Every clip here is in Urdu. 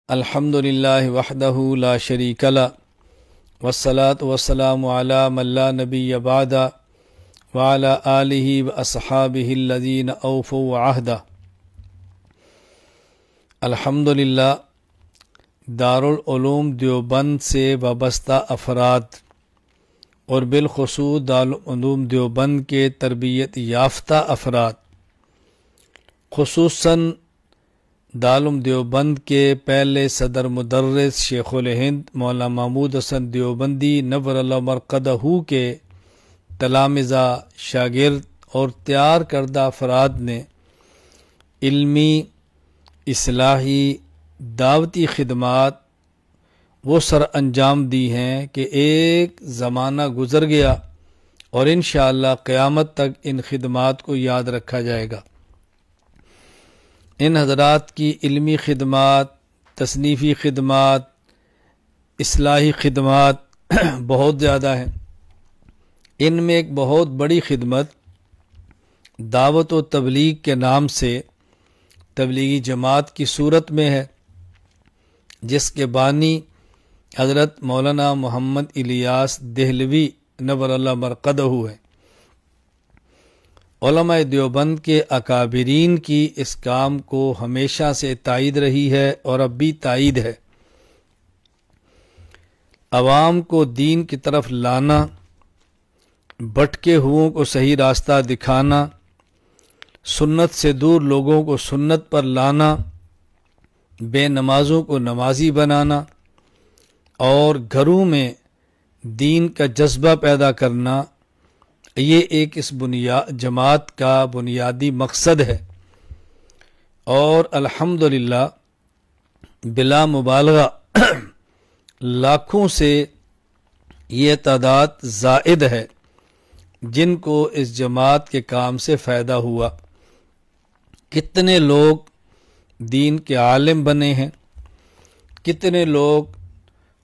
الحمد للہ وحدہ لا شریک لہ والصلاة والسلام علی من لا نبی بعدہ وعلی آلہ واصحابہ الذین اوفوا عہدہ۔ الحمد للہ دارالعلوم دیوبند سے وابستہ افراد اور بالخصوص دارالعلوم دیوبند کے تربیت یافتہ افراد، خصوصاً دارالعلوم دیوبند کے پہلے صدر مدرس شیخ الہند مولانا محمود حسن دیوبندی نور اللہ مرقدہ کے تلامذہ، شاگرد اور تیار کردہ افراد نے علمی، اصلاحی، دعوتی خدمات وہ سر انجام دی ہیں کہ ایک زمانہ گزر گیا اور انشاءاللہ قیامت تک ان خدمات کو یاد رکھا جائے گا۔ ان حضرات کی علمی خدمات، تصنیفی خدمات، اصلاحی خدمات بہت زیادہ ہیں۔ ان میں ایک بہت بڑی خدمت دعوت و تبلیغ کے نام سے تبلیغی جماعت کی صورت میں ہے، جس کے بانی حضرت مولانا محمد الیاس دہلوی نور اللہ مرقدہ ہیں۔ علماء دیوبند کے اکابرین کی اس کام کو ہمیشہ سے تائید رہی ہے اور اب بھی تائید ہے۔ عوام کو دین کی طرف لانا، بھٹکے ہوئوں کو صحیح راستہ دکھانا، سنت سے دور لوگوں کو سنت پر لانا، بے نمازوں کو نمازی بنانا اور گھروں میں دین کا جذبہ پیدا کرنا، یہ ایک اس جماعت کا بنیادی مقصد ہے۔ اور الحمدللہ بلا مبالغہ لاکھوں سے یہ تعداد زائد ہے جن کو اس جماعت کے کام سے فائدہ ہوا۔ کتنے لوگ دین کے عالم بنے ہیں، کتنے لوگ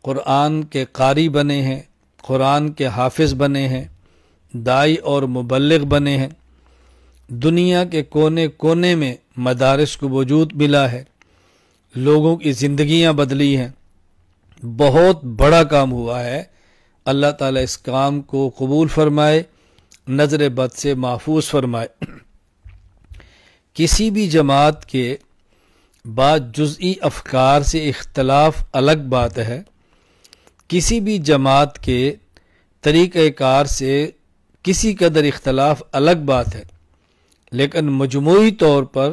قرآن کے قاری بنے ہیں، قرآن کے حافظ بنے ہیں، دائی اور مبلغ بنے ہیں۔ دنیا کے کونے کونے میں مدارس کو وجود ملا ہے، لوگوں کی زندگیاں بدلی ہیں۔ بہت بڑا کام ہوا ہے۔ اللہ تعالیٰ اس کام کو قبول فرمائے، نظر بد سے محفوظ فرمائے۔ کسی بھی جماعت کے بعض جزئی افکار سے اختلاف الگ بات ہے، کسی بھی جماعت کے طریقہ کار سے کسی قدر اختلاف الگ بات ہے، لیکن مجموعی طور پر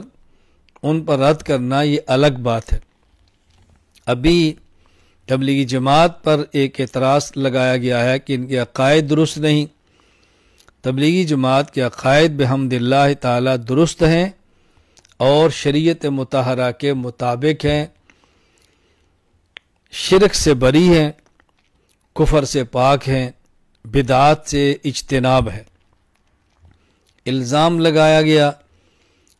ان پر رد کرنا یہ الگ بات ہے۔ ابھی تبلیغی جماعت پر ایک اعتراض لگایا گیا ہے کہ ان کے عقائد درست نہیں۔ تبلیغی جماعت کے عقائد بحمد اللہ تعالی درست ہیں اور شریعت مطہرہ کے مطابق ہیں، شرک سے بری ہیں، کفر سے پاک ہیں، بدعات سے اجتناب ہے۔ الزام لگایا گیا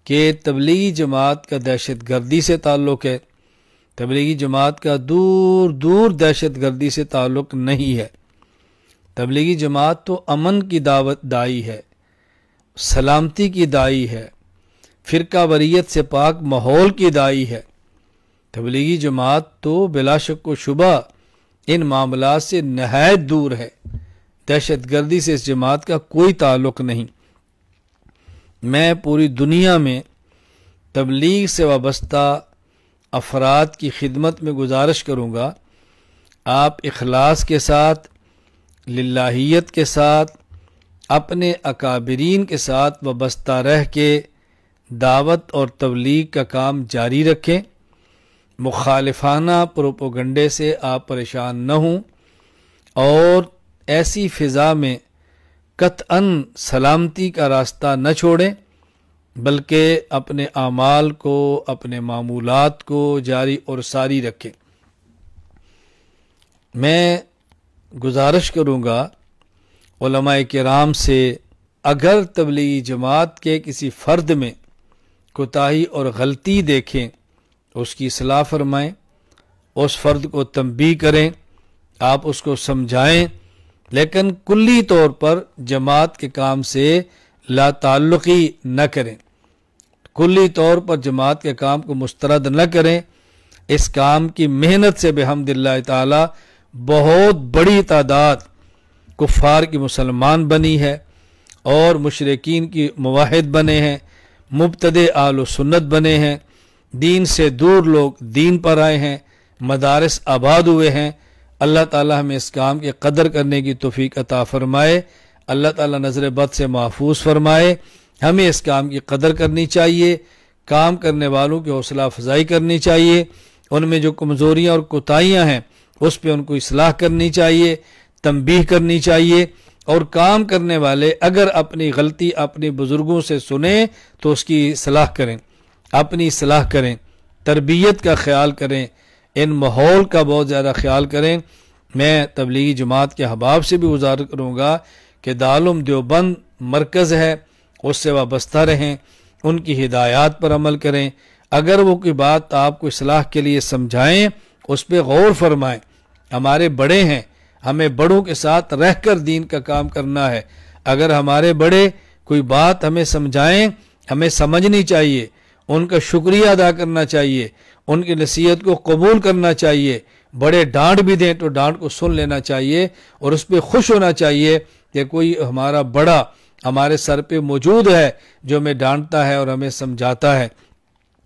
کہ تبلیغی جماعت کا دہشت گردی سے تعلق ہے۔ تبلیغی جماعت کا دور دور دہشت گردی سے تعلق نہیں ہے۔ تبلیغی جماعت تو امن کی دعوت دائی ہے، سلامتی کی دائی ہے، فرقہ واریت سے پاک ماحول کی دائی ہے۔ تبلیغی جماعت تو بلا شک و شبہ ان معاملات سے نہایت دور ہے۔ دہشت گردی سے اس جماعت کا کوئی تعلق نہیں۔ میں پوری دنیا میں تبلیغ سے وابستہ افراد کی خدمت میں گزارش کروں گا، آپ اخلاص کے ساتھ، للہیت کے ساتھ، اپنے اکابرین کے ساتھ وابستہ رہ کے دعوت اور تبلیغ کا کام جاری رکھیں۔ مخالفانہ پروپیگنڈے سے آپ پریشان نہ ہوں اور ایسی فضا میں قطعاً سلامتی کا راستہ نہ چھوڑیں، بلکہ اپنے اعمال کو، اپنے معمولات کو جاری اور ساری رکھیں۔ میں گزارش کروں گا علماء کرام سے، اگر تبلیغی جماعت کے کسی فرد میں کوتاہی اور غلطی دیکھیں اس کی اصلاح فرمائیں، اس فرد کو تنبیہ کریں، آپ اس کو سمجھائیں، لیکن کلی طور پر جماعت کے کام سے لا تعلقی نہ کریں، کلی طور پر جماعت کے کام کو مسترد نہ کریں، اس کام کی محنت سے بحمد اللہ تعالی بہت بڑی تعداد کفار کی مسلمان بنی ہے اور مشرکین کی موحد بنے ہیں، مبتدع اہل و سنت بنے ہیں، دین سے دور لوگ دین پر آئے ہیں، مدارس آباد ہوئے ہیں۔ اللہ تعالی ہمیں اس کام کی قدر کرنے کی توفیق عطا فرمائے، اللہ تعالی نظر بد سے محفوظ فرمائے۔ ہمیں اس کام کی قدر کرنی چاہیے، کام کرنے والوں کی حوصلہ افزائی کرنی چاہیے، ان میں جو کمزوریاں اور کوتاہیاں ہیں اس پہ ان کو اصلاح کرنی چاہیے، تنبیہ کرنی چاہیے، اور کام کرنے والے اگر اپنی غلطی اپنے بزرگوں سے سنیں تو اس کی اصلاح کریں، اپنی اصلاح کریں، تربیت کا خیال کریں، ان ماحول کا بہت زیادہ خیال کریں۔ میں تبلیغی جماعت کے احباب سے بھی گزارش کروں گا کہ دارالعلوم دیوبند مرکز ہے، اس سے وابستہ رہیں، ان کی ہدایات پر عمل کریں۔ اگر وہ کوئی بات آپ کو اصلاح کے لیے سمجھائیں اس پہ غور فرمائیں۔ ہمارے بڑے ہیں، ہمیں بڑوں کے ساتھ رہ کر دین کا کام کرنا ہے۔ اگر ہمارے بڑے کوئی بات ہمیں سمجھائیں ہمیں سمجھنی چاہیے، ان کا شکریہ ادا کرنا چاہیے، ان کی نصیحت کو قبول کرنا چاہیے۔ بڑے ڈانٹ بھی دیں تو ڈانٹ کو سن لینا چاہیے اور اس پہ خوش ہونا چاہیے کہ کوئی ہمارا بڑا ہمارے سر پہ موجود ہے جو ہمیں ڈانٹتا ہے اور ہمیں سمجھاتا ہے۔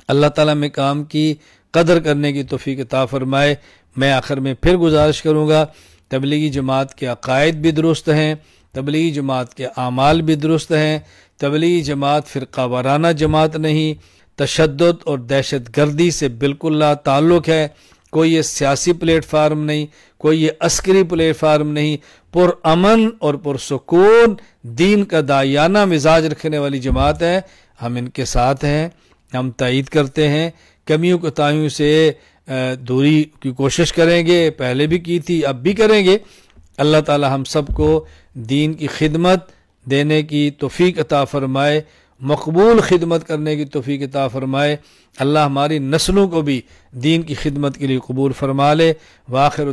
اللہ تعالیٰ میں کام کی قدر کرنے کی توفیق عطا فرمائے۔ میں آخر میں پھر گزارش کروں گا، تبلیغی جماعت کے عقائد بھی درست ہیں، تبلیغی جماعت کے اعمال بھی درست ہیں، تبلیغی جماعت فرقہ وارانہ جماعت نہیں، تشدد اور دہشت گردی سے بالکل لا تعلق ہے، کوئی یہ سیاسی پلیٹ فارم نہیں، کوئی یہ عسکری پلیٹ فارم نہیں، پرامن اور پرسکون دین کا داعیانہ مزاج رکھنے والی جماعت ہے۔ ہم ان کے ساتھ ہیں، ہم تائید کرتے ہیں، کمیوں کوتاہیوں سے دوری کی کوشش کریں گے، پہلے بھی کی تھی اب بھی کریں گے۔ اللہ تعالی ہم سب کو دین کی خدمت دینے کی توفیق عطا فرمائے، مقبول خدمت کرنے کی توفیق عطا فرمائے۔ اللہ ہماری نسلوں کو بھی دین کی خدمت کے لیے قبول فرما لے۔ وآخر